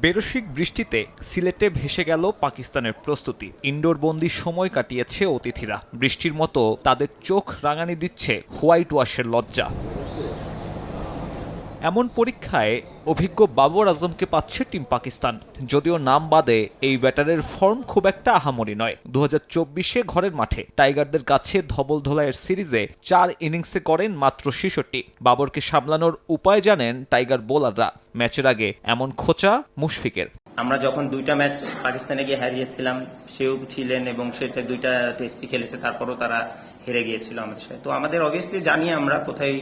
বেরসিক বৃষ্টিতে সিলেটে ভেসে গেল পাকিস্তানের প্রস্তুতি। ইনডোর বন্দি সময় কাটিয়েছে অতিথিরা। বৃষ্টির মতো তাদের চোখ রাঙানি দিচ্ছে হোয়াইট ওয়াশের লজ্জা। এমন পরীক্ষায় অভিজ্ঞ বাবর আজমকে পাচ্ছে টিম পাকিস্তান। যদিও নাম বাদে এই ব্যাটারের ফর্ম খুব একটা আহামরি নয়। 2024-এ ঘরের মাঠে টাইগারদের কাছে ধবলধোলাইয়ের সিরিজে 4 ইনিংসে করেন মাত্র 66। বাবরকে সামলানোর উপায় জানেন টাইগার বোলাররা। ম্যাচের আগে এমন খোঁচা মুশফিকের। আমরা যখন 2টা ম্যাচ পাকিস্তানে গিয়ে হারিয়েছিলাম, সেও ছিলেন এবং সেটা 2টা টেস্টই খেলেছে, তারপরও তারা হেরে গিয়েছিল আমাদের সাথে। তো আমাদের অবভিয়াসলি জানি আমরা কোথায়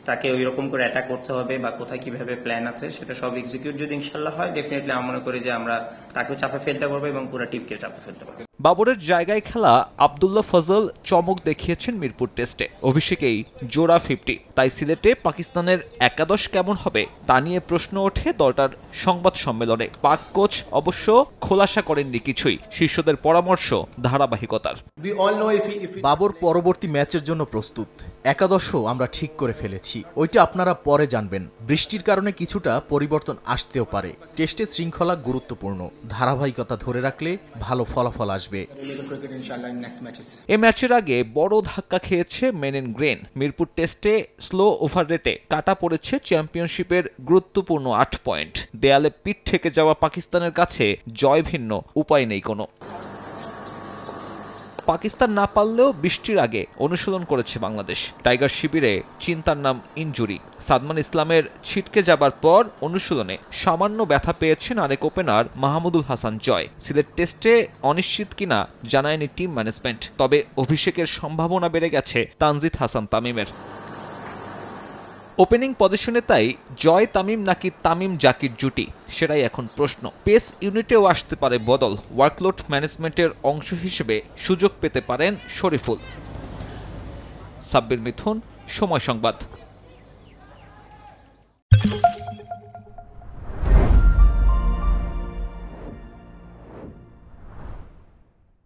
তাকে ওই রকম করে অ্যাটাক করতে হবে বা কোথায় কিভাবে প্ল্যান আছে, সেটা সব এক্সিকিউট যদি ইনশাল্লাহ হয়, ডেফিনেটলি আমি মনে করি যে আমরা তাকেও চাপে ফেলতে পারবো এবং পুরো টিমকেও চাপে ফেলতে পারবো। বাবরের জায়গায় খেলা আব্দুল্লাহ ফজল চমক দেখিয়েছেন মিরপুর টেস্টে। অভিষেকেই জোড়া 50। তাই সিলেটে পাকিস্তানের একাদশ কেমন হবে তা নিয়ে প্রশ্ন ওঠে দলটার সংবাদ সম্মেলনে। পাক কোচ অবশ্য খোলাসা করেননি কিছুই। শিষ্যদের পরামর্শ ধারাবাহিকতার। বাবর পরবর্তী ম্যাচের জন্য প্রস্তুত। একাদশও আমরা ঠিক করে ফেলেছি, ওইটা আপনারা পরে জানবেন। বৃষ্টির কারণে কিছুটা পরিবর্তন আসতেও পারে। টেস্টে শৃঙ্খলা গুরুত্বপূর্ণ, ধারাবাহিকতা ধরে রাখলে ভালো ফলাফল আসবে। এ ম্যাচের আগে বড় ধাক্কা খেয়েছে মেন ইন গ্রেন। মিরপুর টেস্টে স্লো ওভার রেটে কাটা পড়েছে চ্যাম্পিয়নশিপের গুরুত্বপূর্ণ 8 পয়েন্ট। দেয়ালে পিঠ থেকে যাওয়া পাকিস্তানের কাছে জয় ভিন্ন উপায় নেই কোনো। পাকিস্তান না পারলেও বৃষ্টির আগে অনুশীলন করেছে বাংলাদেশ। টাইগার শিবিরে চিন্তার নাম ইনজুরি। সাদমান ইসলামের ছিটকে যাবার পর অনুশীলনে সামান্য ব্যথা পেয়েছেন আরেক ওপেনার মাহমুদুল হাসান জয়। সিলেট টেস্টে অনিশ্চিত কিনা জানায়নি টিম ম্যানেজমেন্ট। তবে অভিষেকের সম্ভাবনা বেড়ে গেছে তানজিদ হাসান তামিমের। ওপেনিং পজিশনে তাই জয় তামিম নাকি তামিম জাকির জুটি, সেটাই এখন প্রশ্ন। পেস ইউনিটেও আসতে পারে বদল। ওয়ার্কলোড ম্যানেজমেন্টের অংশ হিসেবে সুযোগ পেতে পারেন শরীফুল। সাব্বির মিথুন, সময় সংবাদ।